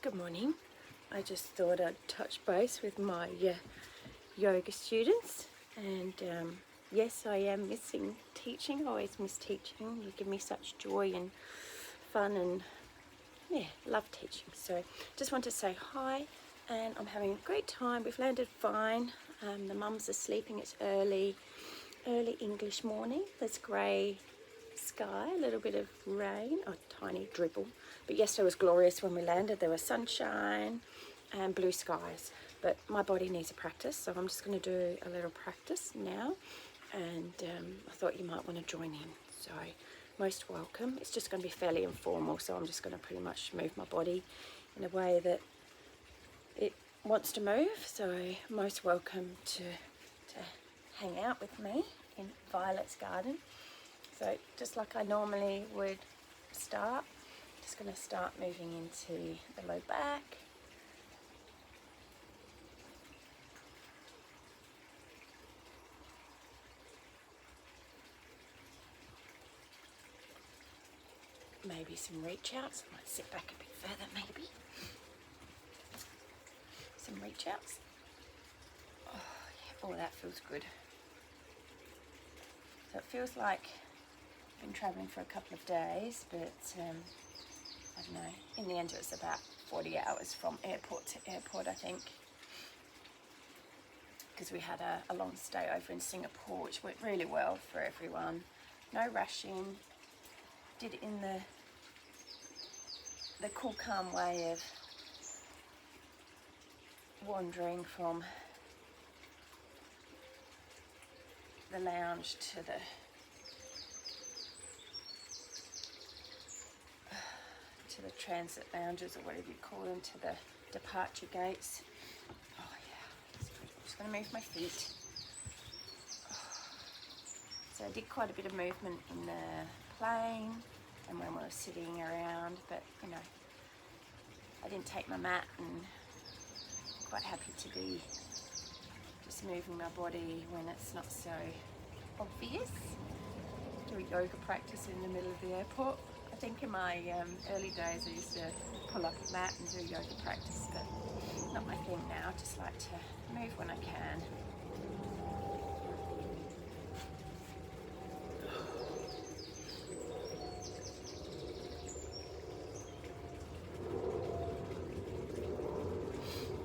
Good morning. I just thought I'd touch base with my yoga students, and yes, I am missing teaching. I always miss teaching. You give me such joy and fun, and yeah, love teaching. So just want to say hi, and I'm having a great time. We've landed fine. The mums are sleeping. It's early English morning. There's grey sky, a little bit of rain, a tiny dribble, but yesterday was glorious when we landed. There was sunshine and blue skies, but my body needs a practice, so I'm just going to do a little practice now, and I thought you might want to join in, so most welcome. It's just going to be fairly informal, so I'm just going to pretty much move my body in a way that it wants to move, so most welcome to hang out with me in Violet's garden. So just like I normally would start, just going to start moving into the low back. Maybe some reach outs. I might sit back a bit further maybe. Some reach outs. Oh, yeah. Oh, that feels good. So it feels like been travelling for a couple of days, but I don't know, in the end it was about 40 hours from airport to airport, I think, because we had a long stay over in Singapore, which went really well for everyone. No rushing, did it in the cool calm way of wandering from the lounge to the transit lounges, or whatever you call them, to the departure gates. Oh yeah, I'm just going to move my feet. So I did quite a bit of movement in the plane and when we were sitting around, but you know, I didn't take my mat, and quite happy to be just moving my body when it's not so obvious. Do a yoga practice in the middle of the airport. I think in my early days I used to pull up a mat and do yoga practice, but not my thing now. I just like to move when I can.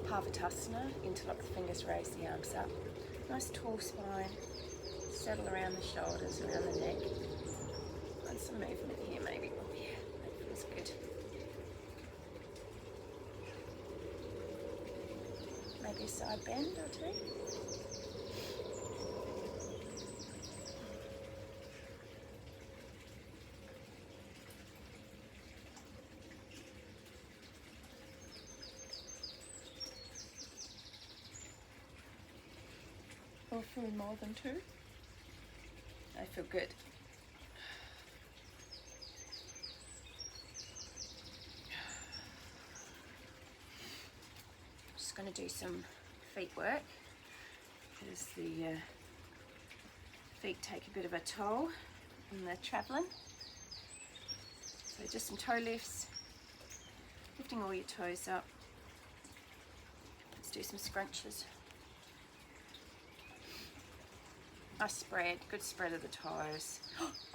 Parvatasana, interlock the fingers, raise the arms up. Nice tall spine, settle around the shoulders, around the neck. And some movement here maybe. Oh yeah, that feels good. Maybe a side bend or two. Or feel more than two. I feel good. Just going to do some feet work, because the feet take a bit of a toll when they're travelling. So just some toe lifts, lifting all your toes up. Let's do some scrunches. Nice spread, good spread of the toes.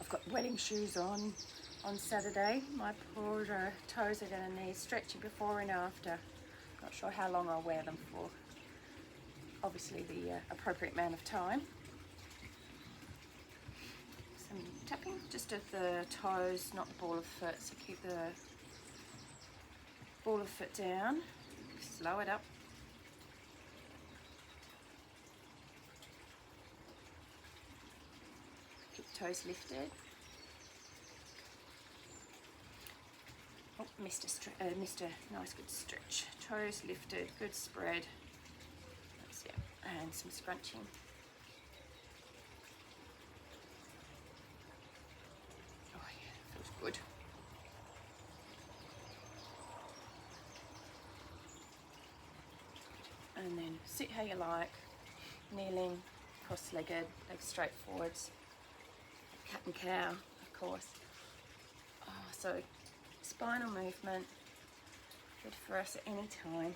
I've got wedding shoes on Saturday. My poor toes are going to need stretching before and after. Not sure how long I'll wear them for. Obviously the appropriate amount of time. Some tapping just of the toes, not the ball of foot. So keep the ball of foot down. Slow it up. Keep the toes lifted. Oh, missed a nice good stretch. Toes lifted, good spread. That's it. And some scrunching. Oh yeah, feels good. And then sit how you like, kneeling, cross-legged, legs straight forwards. Cat and cow, of course. Oh, so spinal movement, good for us at any time.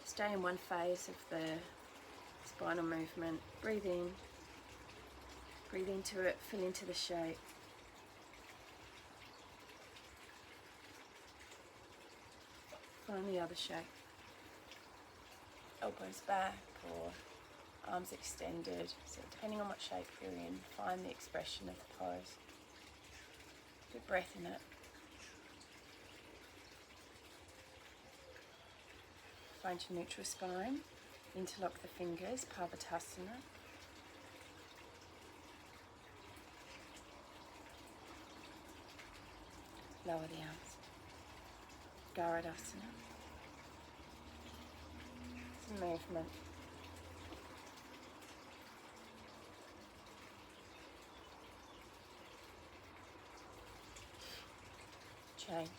Stay in one phase of the spinal movement. Breathe in, breathe into it, feel into the shape. Find the other shape. Elbows back or arms extended. So depending on what shape you're in, find the expression of the pose. Good breath in it. Find your neutral spine. Interlock the fingers, Parvatasana. Lower the arms. Garadasana. Some movement. Change.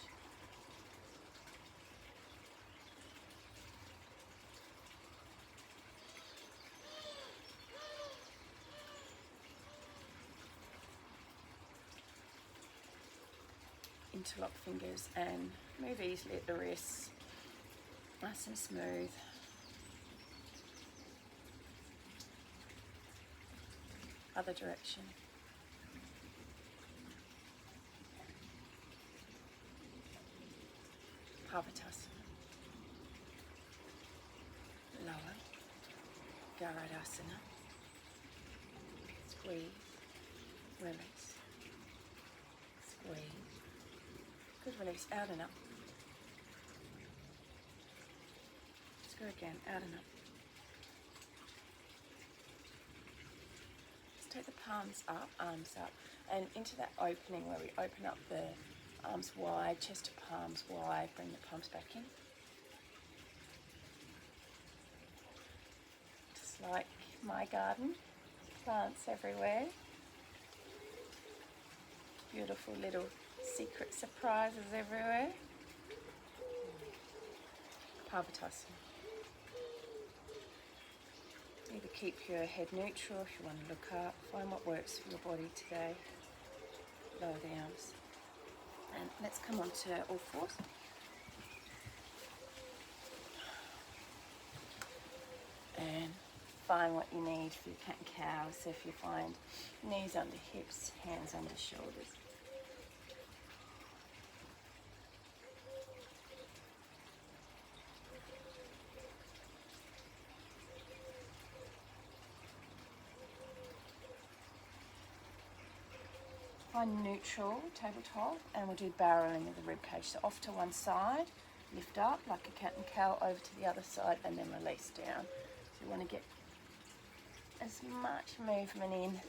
Interlock fingers and move easily at the wrists, nice and smooth. Other direction. Parvatasana. Lower. Garadasana. Squeeze. Release. Squeeze. Good, release, out and up. Let's go again, out and up. Let's take the palms up, arms up, and into that opening where we open up the arms wide, chest to palms wide, bring the palms back in. Just like my garden, plants everywhere. Beautiful little secret surprises everywhere. Parvatasana. Either keep your head neutral if you want to look up. Find what works for your body today. Lower the arms. And let's come on to all fours. And find what you need for your cat and cow. So if you find knees under hips, hands under shoulders. Find neutral tabletop and we'll do barreling of the rib cage. So off to one side, lift up like a cat and cow, over to the other side and then release down. So you want to get as much movement in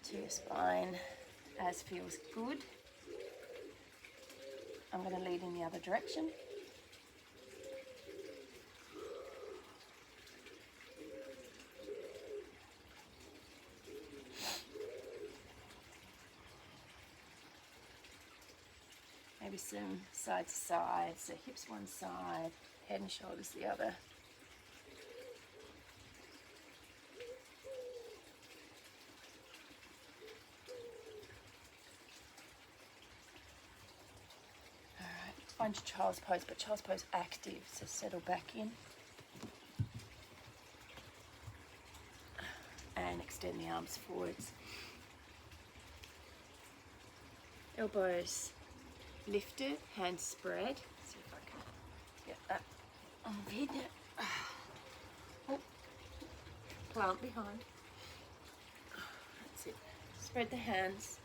to your spine as feels good. I'm going to lead in the other direction. Maybe some side to side, so hips one side, head and shoulders the other. Alright, find your child's pose, but child's pose active, so settle back in. And extend the arms forwards. Elbows lifted, hands spread. See if I can get that on video. Oh, plant behind. That's it. Spread the hands.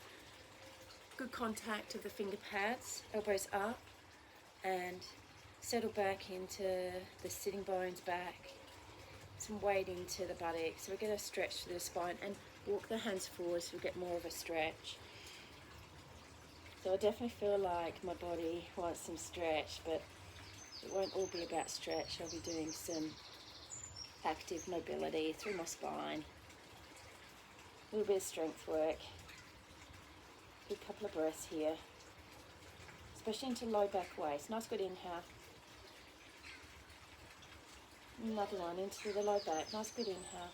Good contact of the finger pads. Elbows up and settle back into the sitting bones back. Some weight into the buttocks. So we get a stretch through the spine and walk the hands forward so we get more of a stretch. So I definitely feel like my body wants some stretch, but it won't all be about stretch. I'll be doing some active mobility through my spine, a little bit of strength work. Good couple of breaths here, especially into low back waist. Nice good inhale. Another one into the low back. Nice good inhale.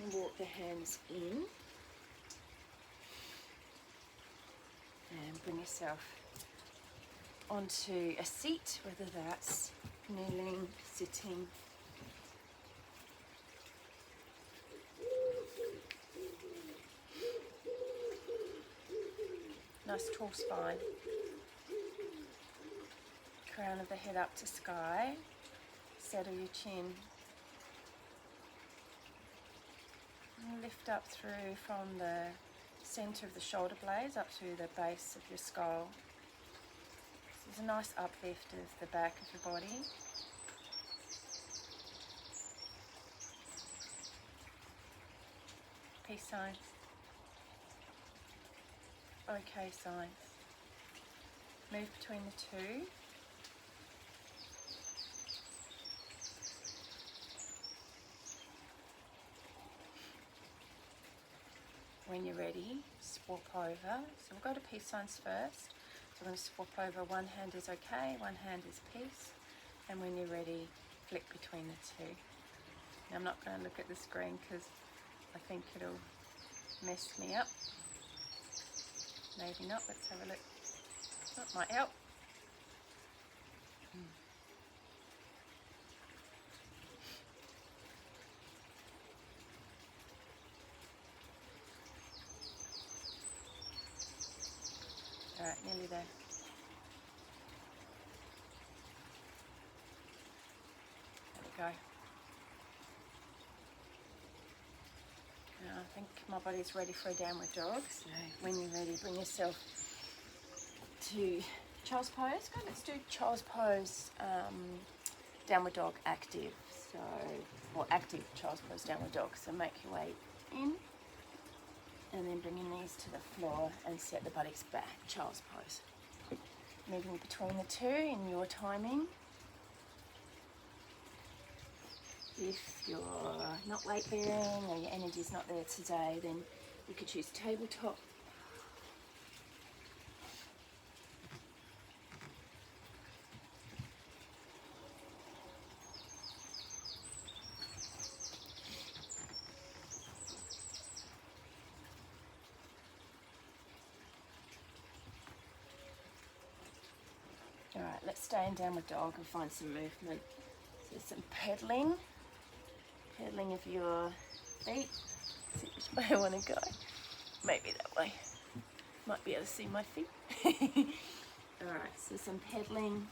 And walk the hands in. And bring yourself onto a seat, whether that's kneeling, sitting. Nice tall spine. Crown of the head up to sky. Settle your chin. And lift up through from the center of the shoulder blades up to the base of your skull. This is a nice uplift of the back of your body. Peace signs. Okay signs. Move between the two. When you're ready, swap over. So we'll go to peace signs first. So we're going to swap over. One hand is okay, one hand is peace. And when you're ready, flick between the two. Now I'm not going to look at the screen because I think it'll mess me up. Maybe not. Let's have a look. That might help. Alright, nearly there. There we go. Now I think my body's ready for a downward dog. So when you're ready, bring yourself to child's pose. Go, let's do child's pose, downward dog active. So, or active child's pose downward dog. So make your way in. And then bring your knees to the floor and set the buttocks back, child's pose. Moving between the two in your timing. If you're not weight bearing or your energy's not there today, then you could choose tabletop. Alright, let's stay in downward dog and find some movement. So some pedaling of your feet. See which way I want to go. Maybe that way. Might be able to see my feet. Alright, so some pedaling,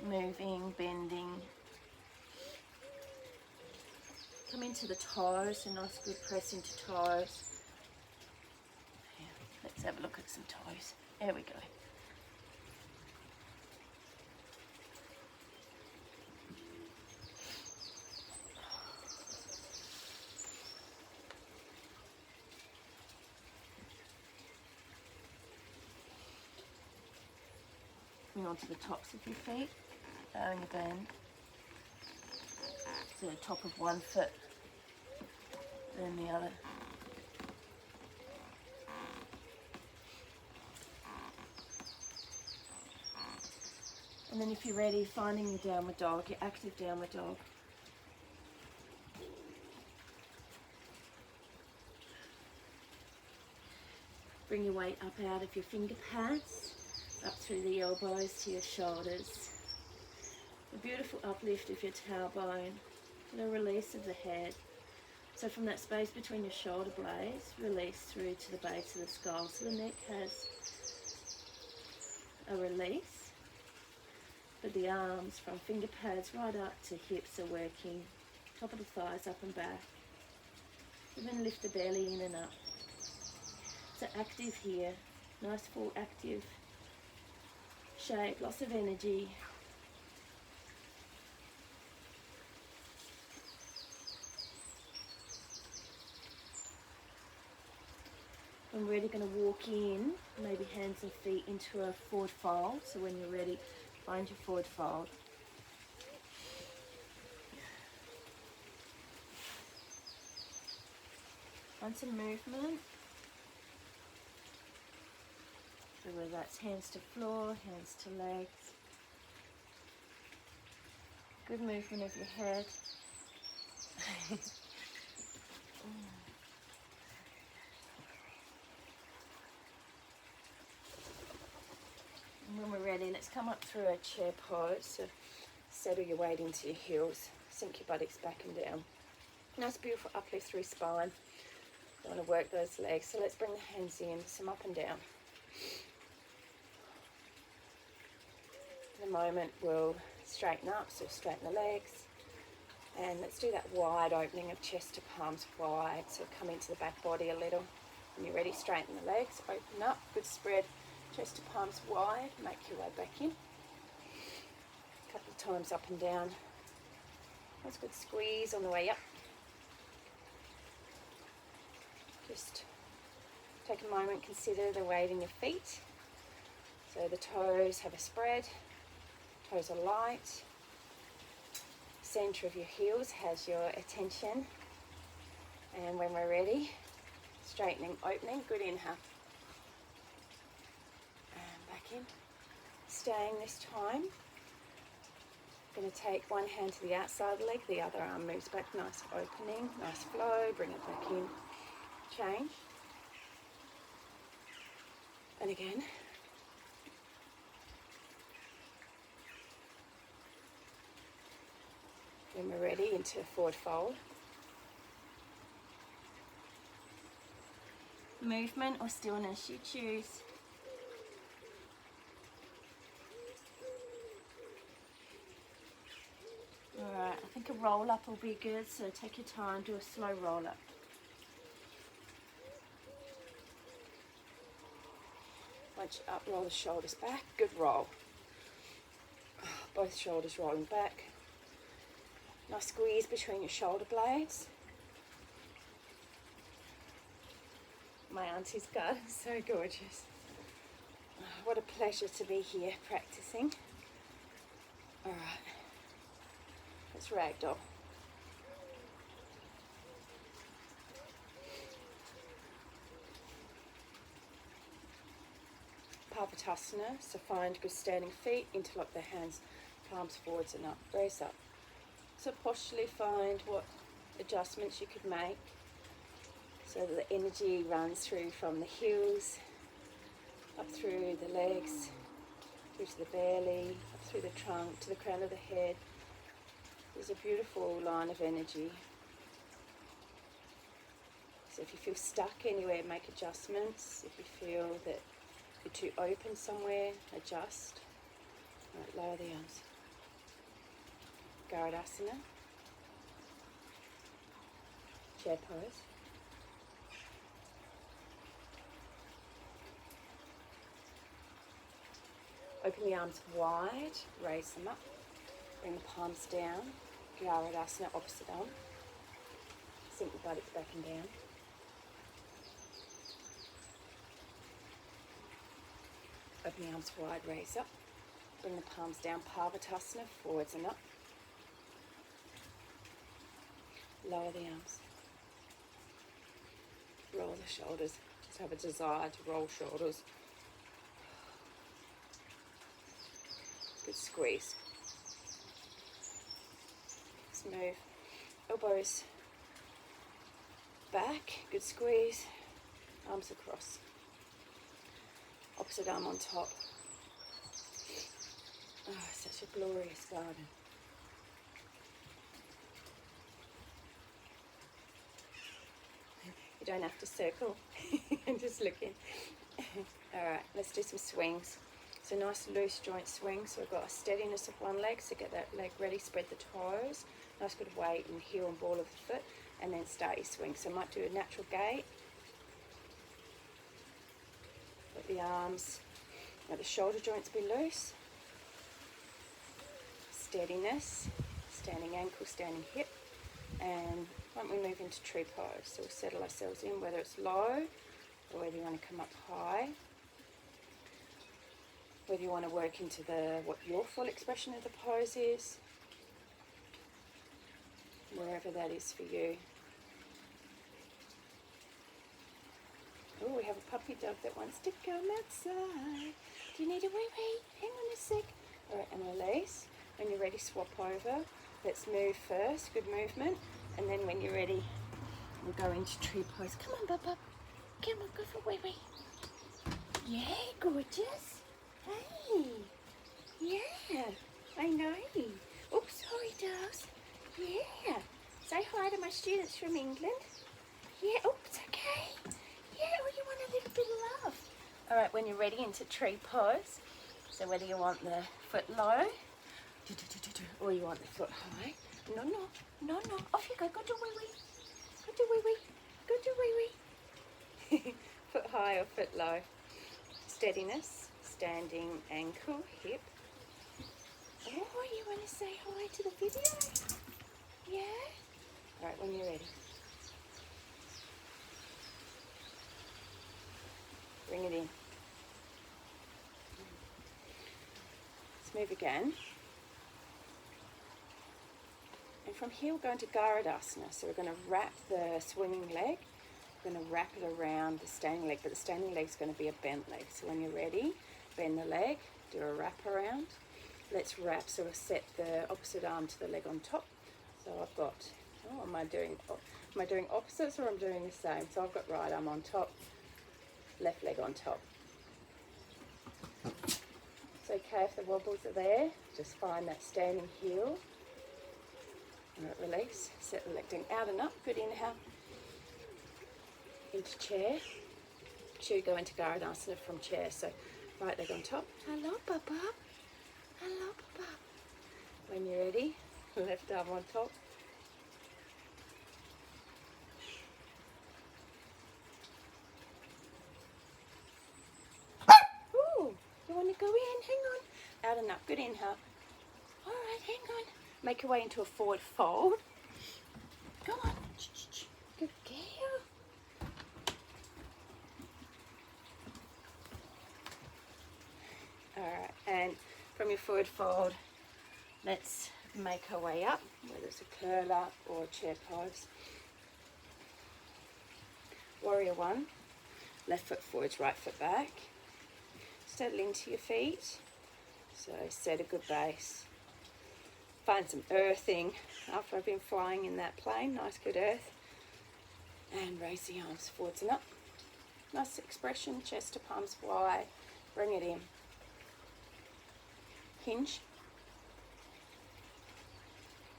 moving, bending. Come into the toes, a nice good press into toes. Yeah, let's have a look at some toes. There we go. Bring onto the tops of your feet, bowing a bend. So the top of one foot, then the other. And then if you're ready, finding your downward dog, your active downward dog. Bring your weight up out of your finger pads, up through the elbows to your shoulders. A beautiful uplift of your tailbone and a release of the head. So from that space between your shoulder blades, release through to the base of the skull. So the neck has a release, but the arms from finger pads right up to hips are working. Top of the thighs up and back. And then lift the belly in and up. So active here, nice full active shape, lots of energy. I'm really going to walk in, maybe hands and feet into a forward fold. So when you're ready, find your forward fold. Find some movement. So whether that's hands to floor, hands to legs. Good movement of your head. And when we're ready, let's come up through a chair pose. So settle your weight into your heels. Sink your buttocks back and down. Nice beautiful uplift through spine. You want to work those legs. So let's bring the hands in, some up and down. In a moment we'll straighten up, so straighten the legs. And let's do that wide opening of chest to palms wide. So come into the back body a little. When you're ready, straighten the legs, open up, good spread. Chest to palms wide, make your way back in. A couple of times up and down. That's good squeeze on the way up. Just take a moment, consider the weight in your feet. So the toes have a spread, toes are light. Center of your heels has your attention. And when we're ready, straightening, opening, good inhale. And back in. Staying this time. Going to take one hand to the outside of the leg, the other arm moves back, nice opening, nice flow, bring it back in. Change. And again. When we're ready, into a forward fold. Movement or stillness, you choose. Alright, I think a roll up will be good, so take your time, do a slow roll up. Once you up, roll the shoulders back, good roll. Both shoulders rolling back. Nice squeeze between your shoulder blades. My auntie's garden, so gorgeous. What a pleasure to be here practicing. Alright, let's ragdoll. Parvatasana, so find good standing feet, interlock the hands, palms forwards and up, raise up. So posturally find what adjustments you could make so that the energy runs through from the heels, up through the legs, through to the belly, up through the trunk, to the crown of the head. There's a beautiful line of energy. So if you feel stuck anywhere, make adjustments. If you feel that you're too open somewhere, adjust. Right, lower the arms. Garudasana. Chair pose. Open the arms wide, raise them up. Bring the palms down. Garudasana, opposite arm. Sink the buttocks back and down. Open the arms wide, raise up. Bring the palms down, Parvatasana, forwards and up. Lower the arms. Roll the shoulders. Just have a desire to roll shoulders. Good squeeze. Smooth. Elbows back. Good squeeze. Arms across. Opposite arm on top. Oh, such a glorious garden. You don't have to circle. I'm just looking. Alright, let's do some swings. So nice loose joint swing. So we've got a steadiness of one leg. So get that leg ready, spread the toes. Nice good weight and heel and ball of the foot. And then start your swing. So I might do a natural gait. Let the arms, let the shoulder joints be loose. Steadiness, standing ankle, standing hip. And why don't we move into tree pose? So we'll settle ourselves in, whether it's low or whether you want to come up high. Whether you want to work into what your full expression of the pose is. Wherever that is for you. Oh, we have a puppy dog that wants to come outside. Do you need a wee-wee? Hang on a sec. All right, and release. When you're ready, swap over. Let's move first. Good movement. And then when you're ready, we'll go into tree pose. Come on, Bub. Come on, go for a wee-wee. Yeah, gorgeous. Hey. Yeah, I know. Oops, sorry, dolls. Yeah. Say hi to my students from England. Yeah, oops, okay. Yeah, oh, you want a little bit of love. All right, when you're ready, into tree pose. So whether you want the foot low, or you want the foot high. No. Off you go. Go do wee-wee. Go do wee-wee. Go do wee-wee. Foot high or foot low. Steadiness, standing, ankle, hip. Oh, you want to say hi to the video? Yeah? All right, when you're ready. Bring it in. Let's move again. And from here we're going to Garudasana. So we're going to wrap the swinging leg. We're going to wrap it around the standing leg, but the standing leg is going to be a bent leg. So when you're ready, bend the leg, do a wrap around. Let's wrap, so we'll set the opposite arm to the leg on top. So I've got, am I doing opposites or I'm doing the same? So I've got right arm on top, left leg on top. It's okay if the wobbles are there, just find that standing heel. All right, release, set the leg down, out and up, good inhale. Into chair. Should go into Garudasana from chair. So right leg on top. Hello, Papa. Hello, Papa. When you're ready, left arm on top. Ooh, you want to go in? Hang on. Out and up. Good inhale. All right, hang on. Make your way into a forward fold. Go on. Good girl. Alright, and from your forward fold, let's make our way up, whether it's a curl up or a chair pose. Warrior one, left foot forwards, right foot back. Settle into your feet, so set a good base. Find some earthing after I've been flying in that plane, nice good earth. And raise the arms forwards and up. Nice expression, chest to palms wide, bring it in. Hinge.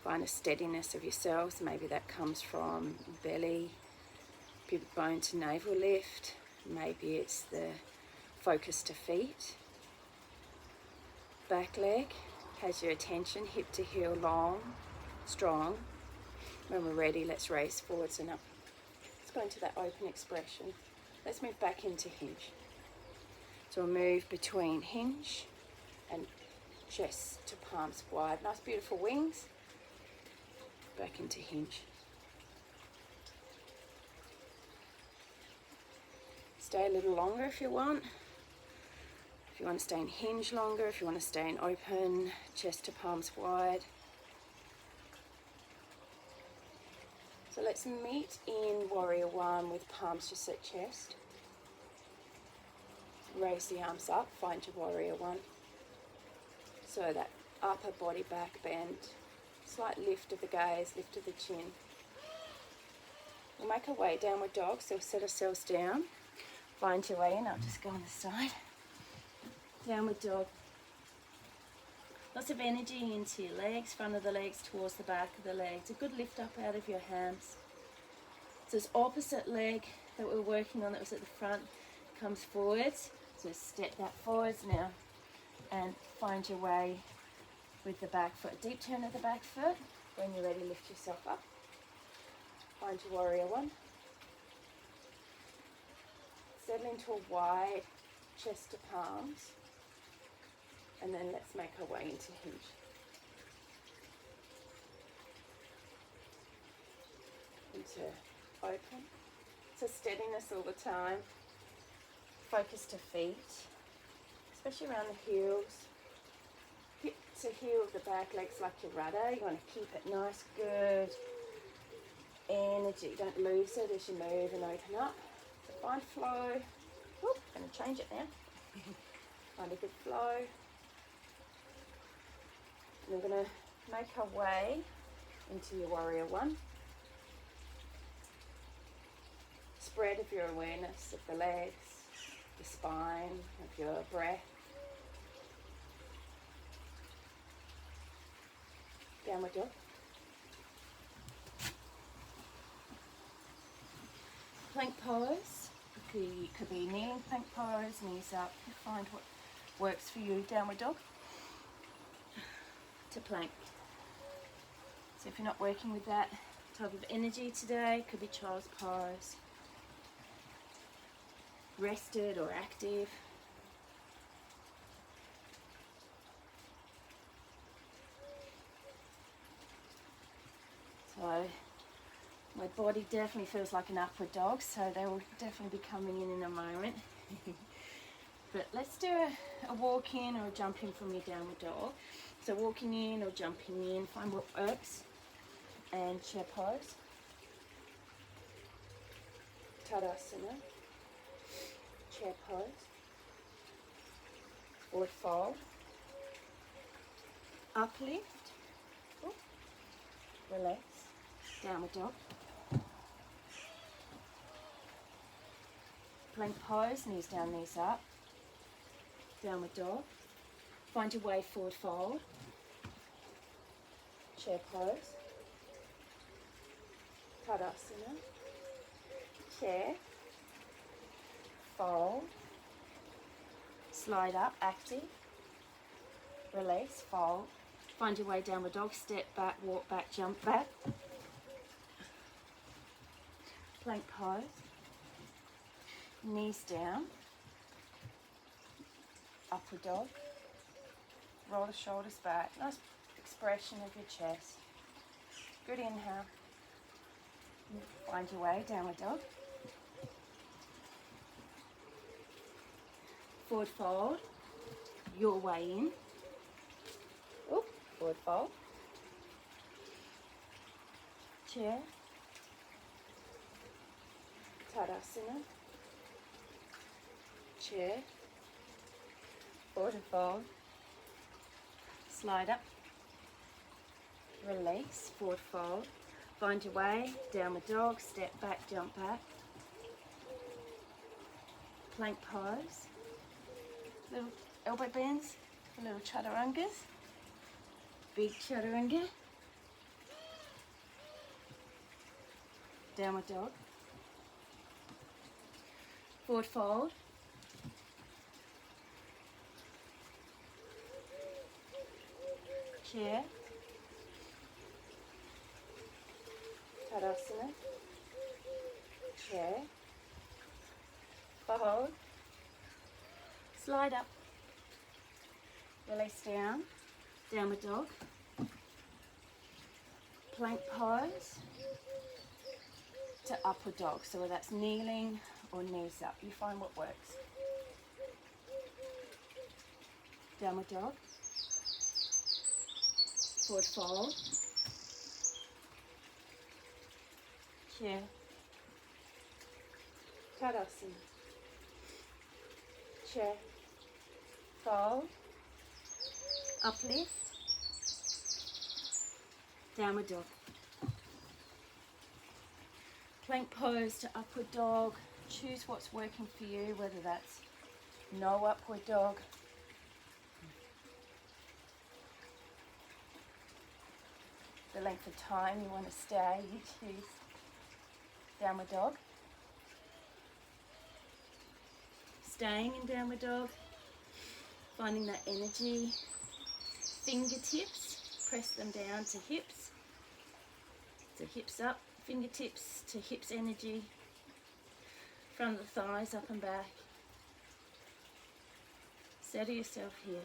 Find a steadiness of yourselves. Maybe that comes from belly, pubic bone to navel lift. Maybe it's the focus to feet. Back leg has your attention, hip to heel long, strong. When we're ready, let's raise forwards and up. Let's go into that open expression. Let's move back into hinge. So we'll move between hinge and chest to palms wide. Nice beautiful wings. Back into hinge. Stay a little longer if you want. If you want to stay in hinge longer, if you want to stay in open, chest to palms wide. So let's meet in warrior one with palms just at chest. Raise the arms up, find your warrior one. So that upper body back bend, slight lift of the gaze, lift of the chin. We'll make our way downward dog, so we'll set ourselves down. Find your way in, I'll just go on the side. Downward dog. Lots of energy into your legs, front of the legs towards the back of the legs. A good lift up out of your hams. So this opposite leg that we're working on that was at the front comes forwards. So step that forwards now and find your way with the back foot. Deep turn of the back foot. When you're ready, lift yourself up. Find your warrior one. Settle into a wide chest to palms. And then let's make our way into hinge. Into open. So steadiness all the time. Focus to feet, especially around the heels. Hip to heel of the back legs like your rudder. You want to keep it nice, good energy. Don't lose it as you move and open up. So Find flow. Oop, going to change it now. Find a good flow. And we're going to make our way into your warrior one. Spread of your awareness of the legs, the spine, of your breath. Downward dog. Plank pose. Could be kneeling plank pose, knees up. Find what works for you. Downward dog to plank. So if you're not working with that type of energy today, could be child's pose. Rested or active. So my body definitely feels like an upward dog, so they will definitely be coming in a moment. But let's do a walk in or a jump in from your downward dog. So walking in or jumping in, find what works. And chair pose. Tadasana. Chair pose. Forward fold. Uplift. Ooh. Relax. Downward dog. Plank pose, knees down, knees up. Downward dog. Find your way, forward fold. Chair pose. Tadasana. Chair. Fold. Slide up, active. Release, fold. Find your way, downward dog. Step back, walk back, jump back. Plank pose. Knees down. Upward dog. Roll the shoulders back. Nice expression of your chest. Good inhale. Find your way, downward dog. Forward fold. Your way in. Oop, forward fold. Chair. Tadasana. Chair. Forward and fold. Slide up. Release. Forward fold. Find your way. Downward dog. Step back, jump back. Plank pose. Little elbow bends. Little chaturangas. Big chaturanga. Downward dog. Forward fold. Chair. Tadasana. Chair. Fold. Slide up. Release down. Downward dog. Plank pose to upward dog. So whether that's kneeling or knees up, you find what works. Downward dog. Forward fold. Chair. Tadasana. Chair. Fold. Uplift. Downward dog. Plank pose to upward dog. Choose what's working for you, whether that's no upward dog. The length of time you want to stay, you choose. Downward dog. Staying in downward dog. Finding that energy. Fingertips, press them down to hips. So hips up, fingertips to hips energy. Front of the thighs up and back. Settle yourself here.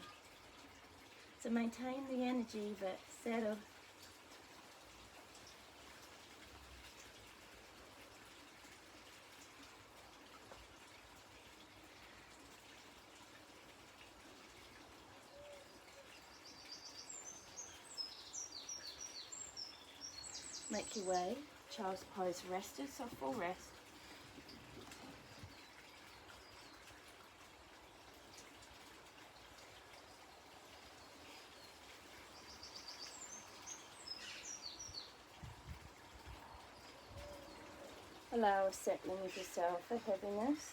So maintain the energy, but settle. Make your way, child's pose rested, so full rest. allow a settling of yourself, a heaviness,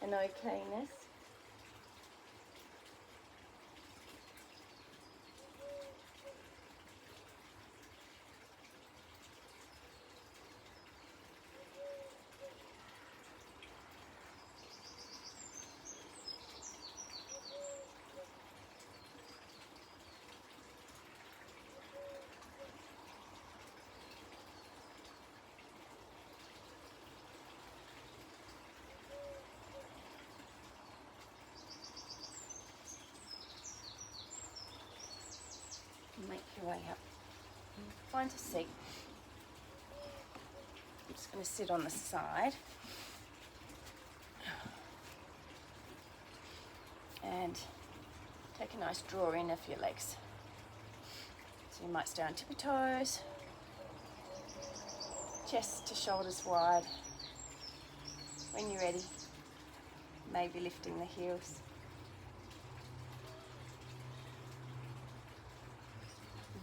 an okayness. Make your way up. Find a seat. I'm just going to sit on the side and take a nice draw in of your legs. So you might stay on tippy toes, chest to shoulders wide. When you're ready, maybe lifting the heels.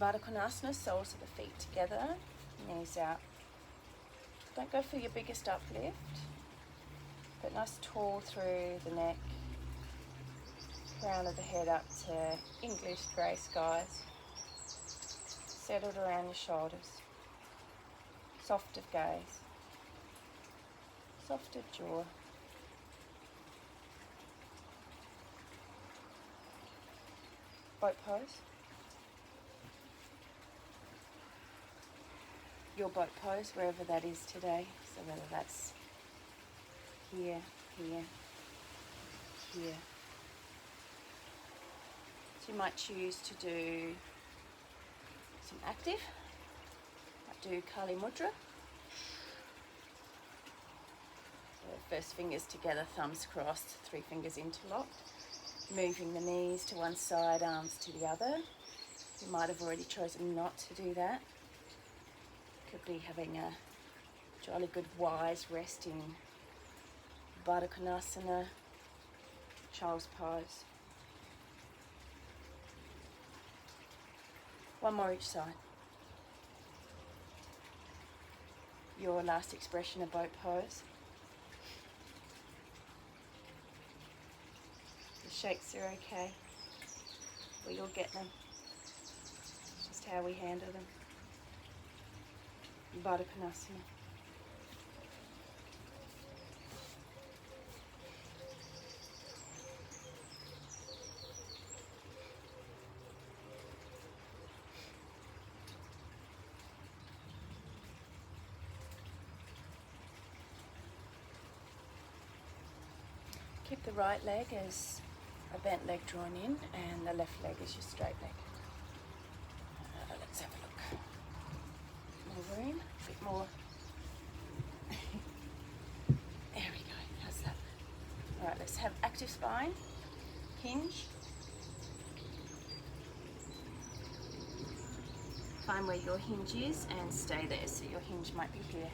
Baddha Konasana, soles of the feet together, knees out. Don't go for your biggest uplift, but nice tall through the neck, crown of the head up to English grey skies, settled around your shoulders, soft of gaze, soft of jaw. Boat pose. Your boat pose, wherever that is today. So whether that's here, here, here. So you might choose to do some active. Might do Kali Mudra. So first fingers together, thumbs crossed, 3 fingers interlocked. Moving the knees to one side, arms to the other. You might have already chosen not to do that. Could be having a jolly good wise resting Baddha Konasana, child's pose. One more each side. Your last expression of boat pose. The shakes are okay. We'll get them. It's just how we handle them. Baddha Konasana. Keep the right leg as a bent leg drawn in and the left leg as your straight leg. Let's have a look. More room, a bit more. There we go, how's that? All right, let's have active spine, hinge. Find where your hinge is and stay there. So your hinge might be here.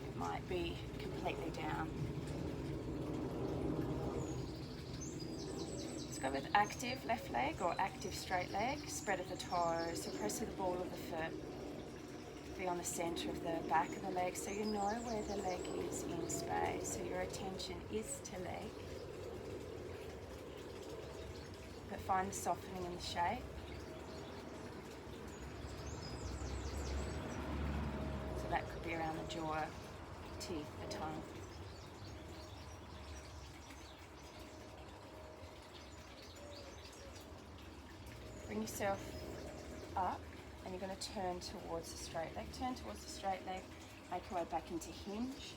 It might be completely down. Let's go with active left leg or active straight leg. Spread of the toes, so press with the ball of the foot. Be on the center of the back of the leg so you know where the leg is in space. So your attention is to leg. But find the softening in the shape. So that could be around the jaw, teeth, the tongue. Bring yourself up and you're going to turn towards the straight leg. Turn towards the straight leg, make your way back into hinge.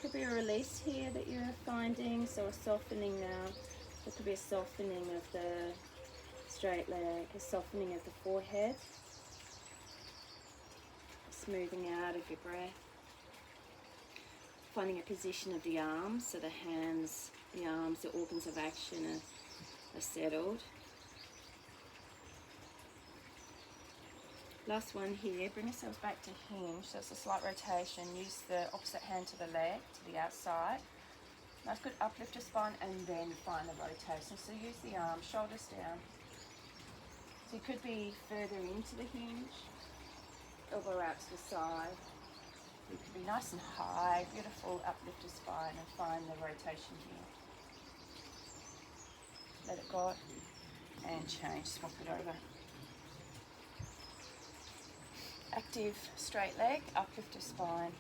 Could be a release here that you're finding, so a softening now. There could be a softening of the straight leg, a softening of the forehead, a smoothing out of your breath. Finding a position of the arms, so the hands, the arms, the organs of action are settled. Last one here, bring yourselves back to hinge, so it's a slight rotation. Use the opposite hand to the leg, to the outside. Nice good uplift your spine and then find the rotation. So use the arms, shoulders down. So you could be further into the hinge elbow out to the side. You can be nice and high, beautiful, uplift your spine and find the rotation here. Let it go and change, swap it over. Active straight leg, uplift your spine.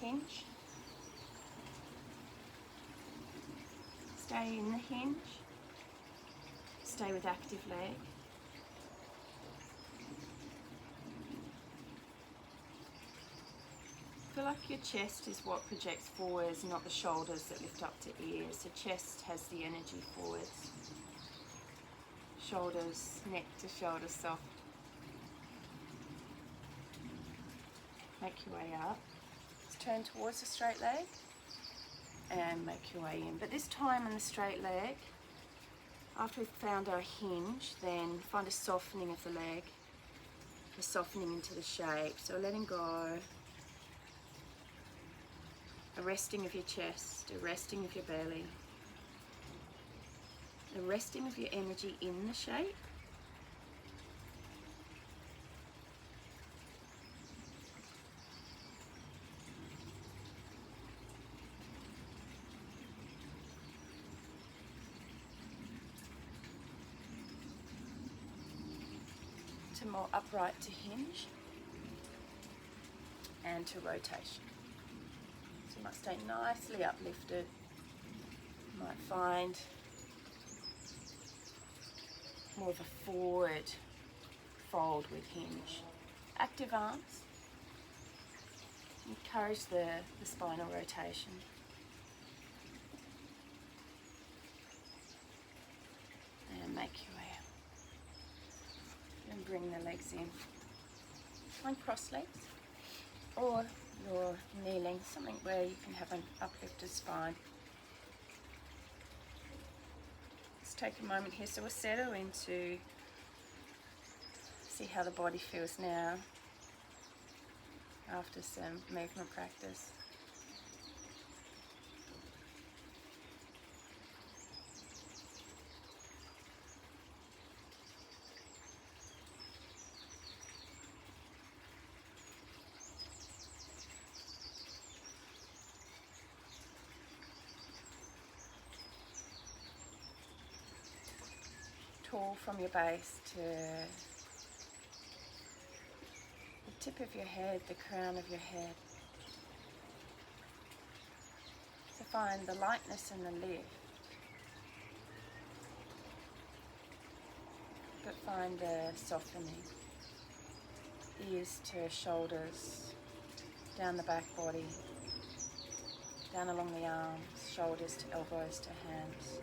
Hinge. Stay in the hinge. Stay with active leg. Feel like your chest is what projects forwards, not the shoulders that lift up to ears. The chest has the energy forwards. Shoulders, neck to shoulder soft. Make your way up. Let's turn towards the straight leg and make your way in. But this time in the straight leg, after we've found our hinge, then find a softening of the leg, a softening into the shape. So letting go. A resting of your chest, a resting of your belly, a resting of your energy in the shape. To more upright to hinge and to rotation. So you might stay nicely uplifted. You might find more of a forward fold with hinge. Active arms. Encourage the spinal rotation. And make your way up. And bring the legs in. Find cross legs. Or you're kneeling, something where you can have an uplifted spine. Let's take a moment here, so we'll settle into, see how the body feels now after some movement practice. Tall from your base to the tip of your head, the crown of your head. So find the lightness and the lift, but find the softening. Ears to shoulders, down the back body, down along the arms, shoulders to elbows to hands.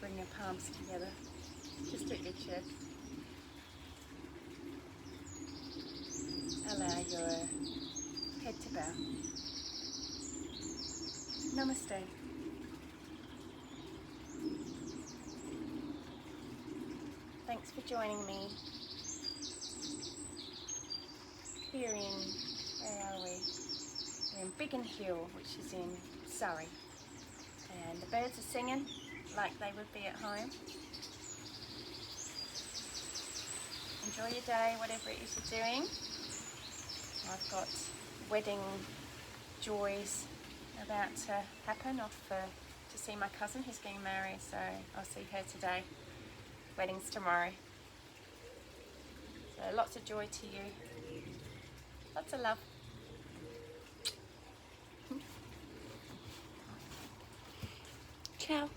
Bring your palms together, just at your chest. Allow your head to bow. Namaste. thanks for joining me here in, where are we? We're in Biggin Hill, which is in Surrey. And the birds are singing like they would be at home. Enjoy your day, whatever it is you're doing. I've got wedding joys about to happen off to see my cousin who's getting married, so I'll see her today. Wedding's tomorrow. So lots of joy to you. Lots of love. Ciao.